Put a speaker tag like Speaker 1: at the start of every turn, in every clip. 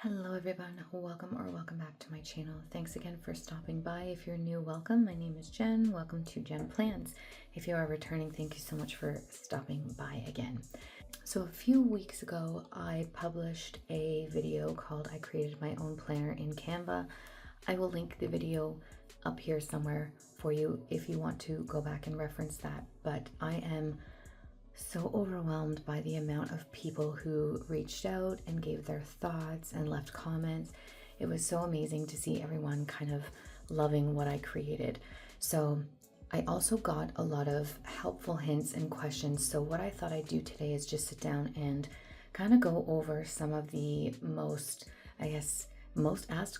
Speaker 1: Hello everyone, welcome back to my channel. Thanks again for stopping by. If you're new, welcome. My name is Jen. Welcome to Jen Plans. If you are returning, thank you so much for stopping by again. So a few weeks ago, I published a video called I Created My Own Planner in Canva. I will link the video up here somewhere for you if you want to go back and reference that. But I am so overwhelmed by the amount of people who reached out and gave their thoughts and left comments. It was so amazing to see everyone kind of loving what I created. So I also got a lot of helpful hints and questions. So what I thought I'd do today is just sit down and kind of go over some of the most asked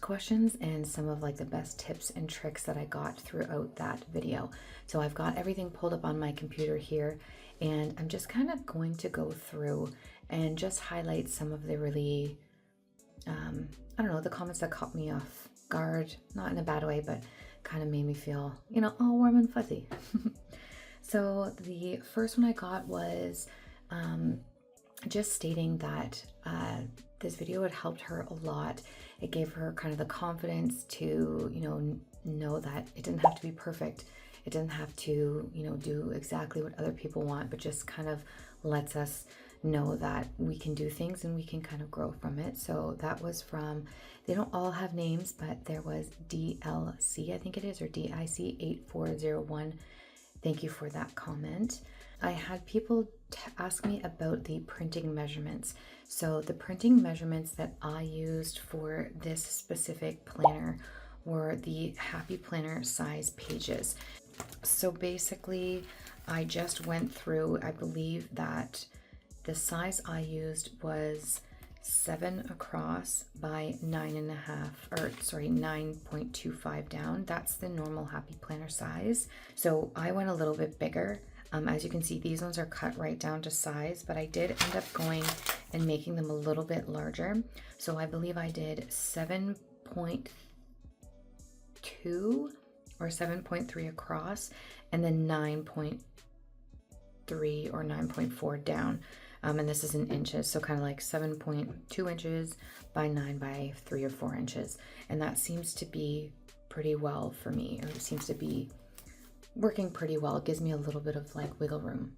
Speaker 1: questions and some of like the best tips and tricks that I got throughout that video. So I've got everything pulled up on my computer here, and I'm just kind of going to go through and just highlight some of the really, the comments that caught me off guard, not in a bad way, but kind of made me feel, all warm and fuzzy. So the first one I got was just stating that this video had helped her a lot. It gave her kind of the confidence to, know that it didn't have to be perfect. It doesn't have to, do exactly what other people want, but just kind of lets us know that we can do things and we can kind of grow from it. So that was from, they don't all have names, but there was DLC, I think it is, or DIC 8401. Thank you for that comment. I had people ask me about the printing measurements. So the printing measurements that I used for this specific planner were the Happy Planner size pages. So basically, I just went through, I believe that the size I used was 7 across by 9.25 down. That's the normal Happy Planner size. So I went a little bit bigger. As you can see, these ones are cut right down to size, but I did end up going and making them a little bit larger. So I believe I did 7.2 or 7.3 across, and then 9.3 or 9.4 down. And this is in inches, so kind of like 7.2 inches by 9 by 3 or 4 inches. And that seems to be pretty well for me, or it seems to be working pretty well. It gives me a little bit of like wiggle room.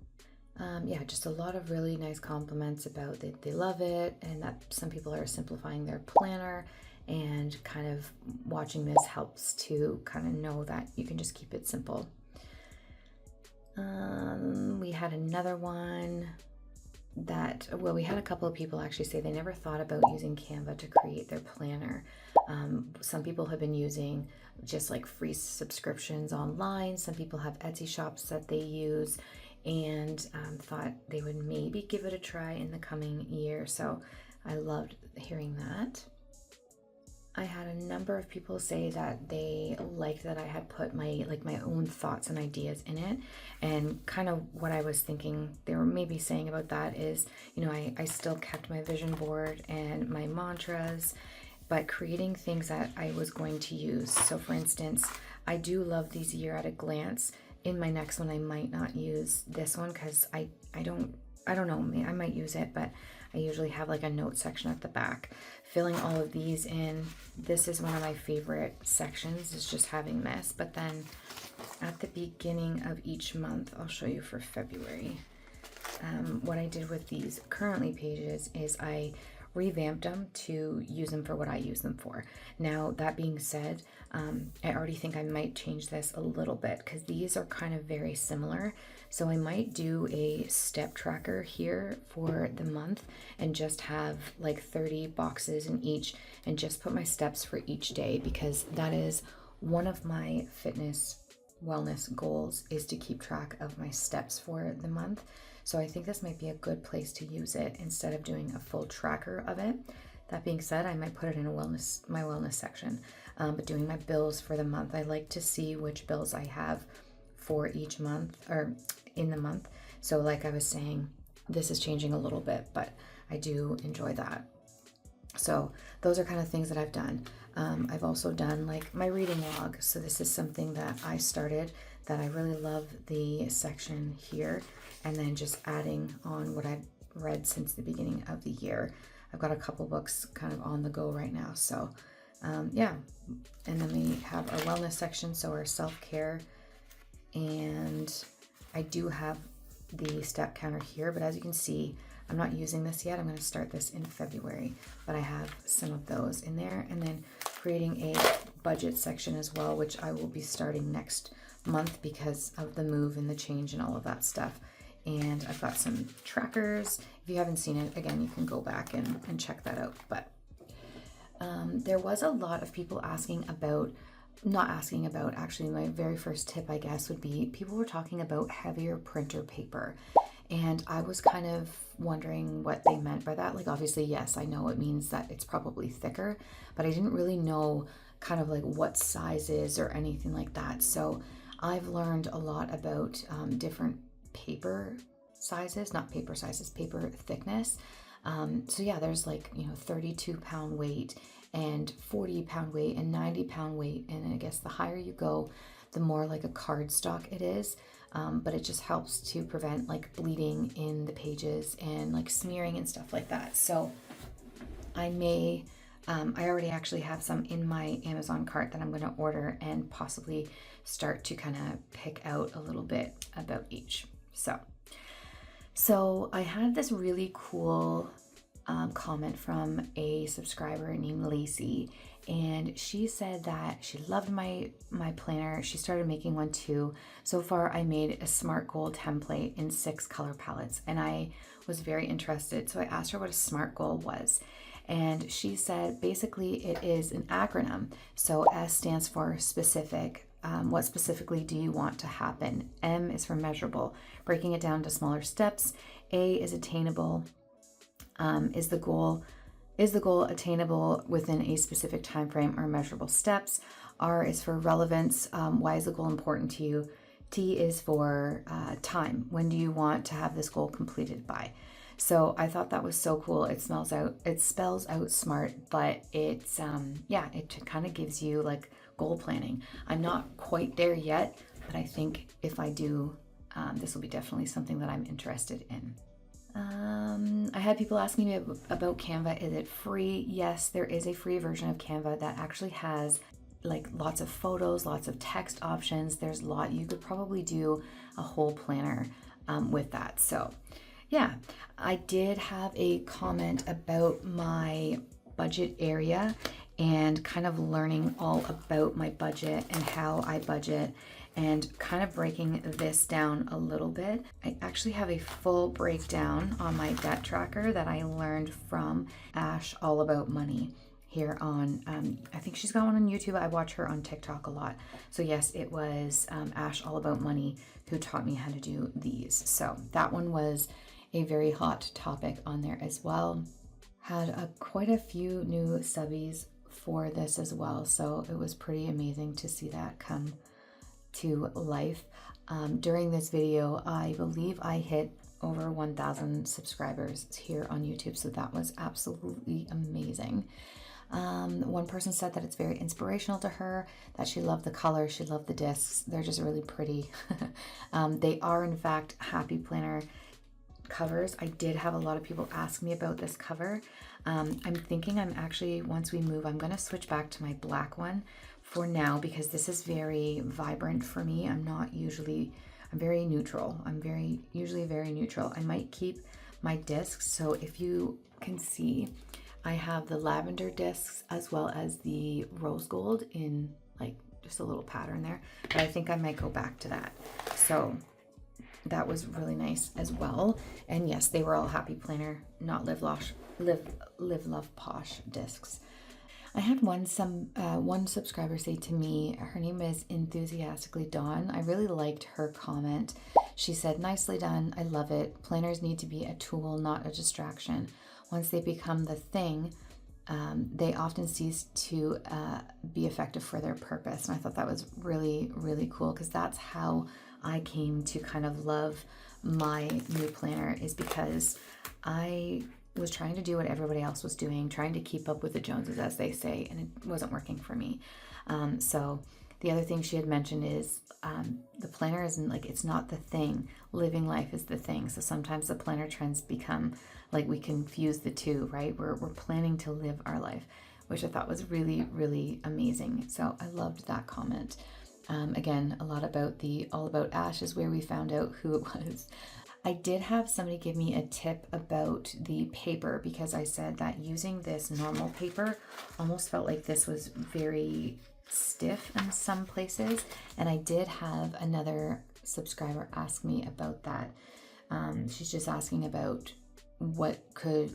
Speaker 1: Just a lot of really nice compliments about that they love it, and that some people are simplifying their planner, and kind of watching this helps to kind of know that you can just keep it simple. We had another one that, well, we had a couple of people actually say they never thought about using Canva to create their planner. Some people have been using just like free subscriptions online. Some people have Etsy shops that they use, and thought they would maybe give it a try in the coming year. So I loved hearing that. I had a number of people say that they liked that I had put my own thoughts and ideas in it, and kind of what I was thinking they were maybe saying about that is, I still kept my vision board and my mantras, but creating things that I was going to use. So for instance, I do love these year at a glance. In my next one, I might not use this one because I don't know, I might use it, but I usually have like a note section at the back. Filling all of these in, this is one of my favorite sections, is just having this. But then at the beginning of each month, I'll show you for February, what I did with these currently pages is I revamped them to use them for what I use them for. Now, that being said, I already think I might change this a little bit because these are kind of very similar. So I might do a step tracker here for the month and just have like 30 boxes in each, and just put my steps for each day, because that is one of my fitness wellness goals, is to keep track of my steps for the month. So I think this might be a good place to use it instead of doing a full tracker of it. That being said, I might put it in my wellness section. But doing my bills for the month, I like to see which bills I have for each month or in the month. So like I was saying, this is changing a little bit, but I do enjoy that. So those are kind of things that I've done. I've also done like my reading log. So this is something that I started that I really love, the section here, and then just adding on what I've read since the beginning of the year. I've got a couple books kind of on the go right now. So yeah, and then we have our wellness section, so our self-care, and I do have the step counter here, but as you can see, I'm not using this yet. I'm going to start this in February, but I have some of those in there, and then creating a budget section as well, which I will be starting next month because of the move and the change and all of that stuff. And I've got some trackers. If you haven't seen it, again, you can go back and check that out. But there was a lot of people asking about, not asking about, actually my very first tip, I guess, would be people were talking about heavier printer paper. And I was kind of wondering what they meant by that. Like, obviously, yes, I know it means that it's probably thicker, but I didn't really know kind of like what sizes or anything like that. So I've learned a lot about different paper sizes, not paper sizes, paper thickness. So yeah, there's like, 32-pound weight and 40-pound weight and 90-pound weight. And I guess the higher you go, the more like a cardstock it is. But it just helps to prevent like bleeding in the pages and like smearing and stuff like that. So I already actually have some in my Amazon cart that I'm going to order and possibly start to kind of pick out a little bit about each. So I had this really cool comment from a subscriber named Lacey, and she said that she loved my planner. She started making one too. So far I made a SMART goal template in 6 color palettes, and I was very interested. So I asked her what a SMART goal was, and she said basically it is an acronym. So S stands for specific. What specifically do you want to happen? M is for measurable, breaking it down to smaller steps. A is attainable. Is the goal attainable within a specific time frame or measurable steps? R is for relevance. Why is the goal important to you? T is for time. When do you want to have this goal completed by? So I thought that was so cool. It spells out SMART, but it's it kind of gives you like goal planning. I'm not quite there yet, but I think if I do, this will be definitely something that I'm interested in. I had people asking me about Canva. Is it free? Yes, there is a free version of Canva that actually has like lots of photos, lots of text options. There's a lot. You could probably do a whole planner with that. So yeah, I did have a comment about my budget area and kind of learning all about my budget and how I budget, and kind of breaking this down a little bit. I actually have a full breakdown on my debt tracker that I learned from Ash All About Money here on, I think she's got one on YouTube. I watch her on TikTok a lot. So yes, it was Ash All About Money who taught me how to do these. So that one was a very hot topic on there as well. Had quite a few new subbies for this as well. So it was pretty amazing to see that come to life. During this video, I believe I hit over 1,000 subscribers here on YouTube, so that was absolutely amazing. One person said that it's very inspirational to her, that she loved the color, she loved the discs. They're just really pretty. They are in fact Happy Planner covers. I did have a lot of people ask me about this cover. I'm thinking I'm actually, once we move, I'm going to switch back to my black one for now, because this is very vibrant for me. I'm very neutral. Usually very neutral. I might keep my discs. So if you can see, I have the lavender discs as well as the rose gold in like just a little pattern there, but I think I might go back to that. So that was really nice as well. And yes, they were all Happy Planner, not Live Love Posh discs. I had one subscriber say to me, her name is Enthusiastically Dawn. I really liked her comment. She said, "Nicely done. I love it. Planners need to be a tool, not a distraction. Once they become the thing, they often cease to be effective for their purpose." And I thought that was really, really cool, because that's how I came to kind of love my new planner, is because I was trying to do what everybody else was doing, trying to keep up with the Joneses, as they say, and it wasn't working for me. So the other thing she had mentioned is the planner isn't like, it's not the thing. Living life is the thing. So sometimes the planner trends become like, we confuse the two, right? We're planning to live our life, which I thought was really, really amazing. So I loved that comment. Again, a lot about the All About Ash is where we found out who it was. I did have somebody give me a tip about the paper, because I said that using this normal paper almost felt like this was very stiff in some places. And I did have another subscriber ask me about that. She's just asking about what could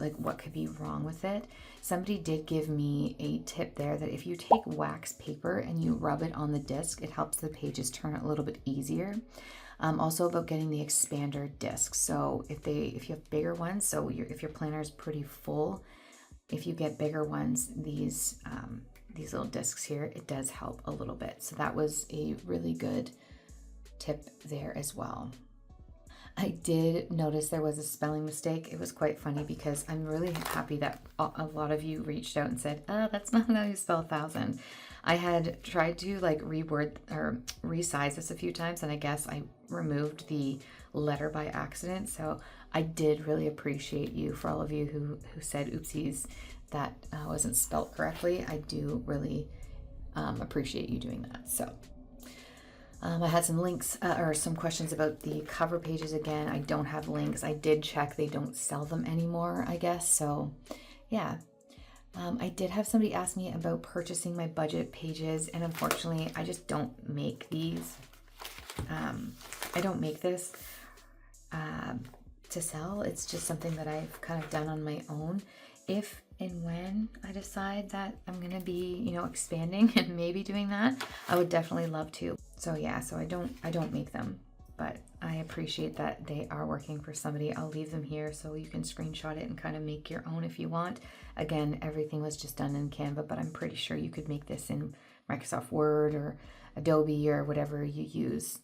Speaker 1: be wrong with it. Somebody did give me a tip there that if you take wax paper and you rub it on the disc, it helps the pages turn a little bit easier. Also about getting the expander discs. So if you have bigger ones, so if your planner is pretty full, if you get bigger ones, these little discs here, it does help a little bit. So that was a really good tip there as well. I did notice there was a spelling mistake. It was quite funny, because I'm really happy that a lot of you reached out and said, oh, that's not how you spell 1,000. I had tried to like reword or resize this a few times, and I guess I removed the letter by accident. So I did really appreciate you, for all of you who said oopsies, that wasn't spelled correctly. I do really appreciate you doing that. So I had some links or some questions about the cover pages. Again, I don't have links. I did check. They don't sell them anymore, I guess. So yeah. I did have somebody ask me about purchasing my budget pages, and unfortunately, I just don't make these. I don't make this to sell. It's just something that I've kind of done on my own. If and when I decide that I'm going to be, expanding and maybe doing that, I would definitely love to. So yeah, so I don't make them, but I appreciate that they are working for somebody. I'll leave them here so you can screenshot it and kind of make your own if you want. Again, everything was just done in Canva, but I'm pretty sure you could make this in Microsoft Word or Adobe or whatever you use.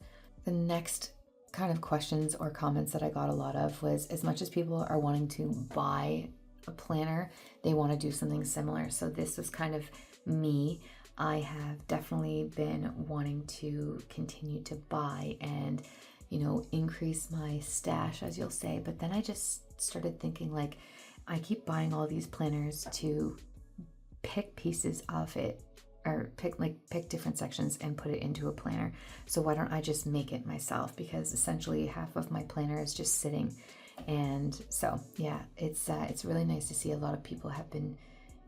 Speaker 1: The next kind of questions or comments that I got a lot of was, as much as people are wanting to buy a planner, they want to do something similar. So this was kind of me. I have definitely been wanting to continue to buy and, increase my stash, as you'll say. But then I just started thinking, like, I keep buying all these planners to pick pieces of it, or pick different sections and put it into a planner. So why don't I just make it myself? Because essentially half of my planner is just sitting. And so yeah, it's really nice to see a lot of people have been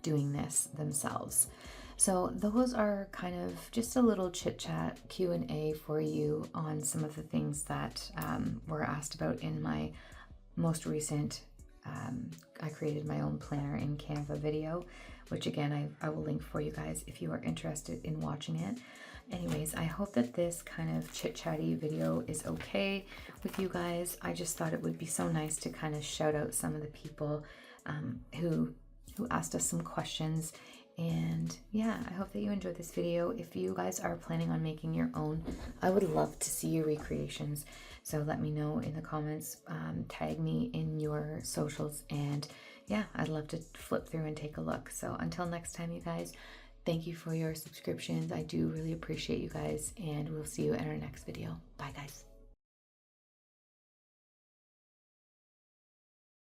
Speaker 1: doing this themselves. So those are kind of just a little chit chat Q&A for you on some of the things that were asked about in my most recent I created my own planner in Canva video, which again I will link for you guys if you are interested in watching it. Anyways, I hope that this kind of chit-chatty video is okay with you guys. I just thought it would be so nice to kind of shout out some of the people who asked us some questions. And yeah, I hope that you enjoyed this video. If you guys are planning on making your own, I would love to see your recreations. So let me know in the comments, tag me in your socials, and yeah, I'd love to flip through and take a look. So until next time, you guys, thank you for your subscriptions. I do really appreciate you guys, and we'll see you in our next video. Bye, guys.